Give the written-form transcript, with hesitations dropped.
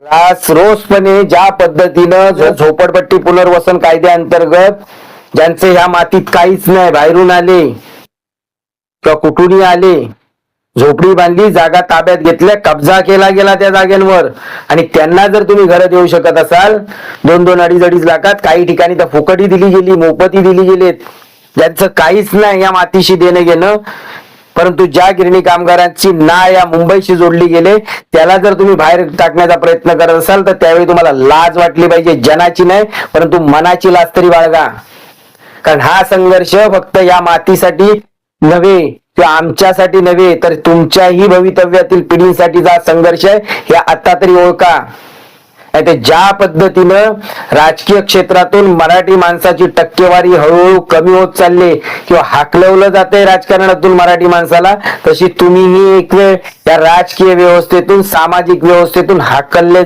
रोजपणे ज्या पद्धतीनं झोपडपट्टी पुनर्वसन कायद्याअंतर्गत ज्यांचे ह्या मातीत काहीच नाही, बाहेरून आले किंवा कुठूनही आले, झोपडी बांधली, जागा ताब्यात घेतल्या, कब्जा केला गेला त्या जागेवर, आणि त्यांना जर तुम्ही घरं देऊ शकत असाल 2-2, 2.5 लाखात, काही ठिकाणी तर फुकटी दिली गेली, मोफती दिली गेलेत, ज्यांचं काहीच नाही या मातीशी देणं घेणं, परंतु ज्या गिरणी कामगारांची नाळ या मुंबईशी जोडली गेले त्याला जर तुम्ही बाहेर टाकण्याचा प्रयत्न करत असाल तर त्यावेळी तुम्हाला लाज वाटली पाहिजे. जनाची नाही परंतु मनाची लाज तरी बाळगा. कारण हा संघर्ष फक्त या मातीसाठी नव्हे किंवा आमच्यासाठी नव्हे तर तुमच्याही भवितव्यातील पिढीसाठीचा संघर्ष आहे हे आता तरी ओळखा. ते ज्या पद्धतीनं राजकीय क्षेत्रातून मराठी माणसाची टक्केवारी हळूहळू कमी होत चालली किंवा हाकलवलं जाते राजकारणातून मराठी माणसाला, तशी तुम्हीही एक वेळ या राजकीय व्यवस्थेतून, सामाजिक व्यवस्थेतून हाकलले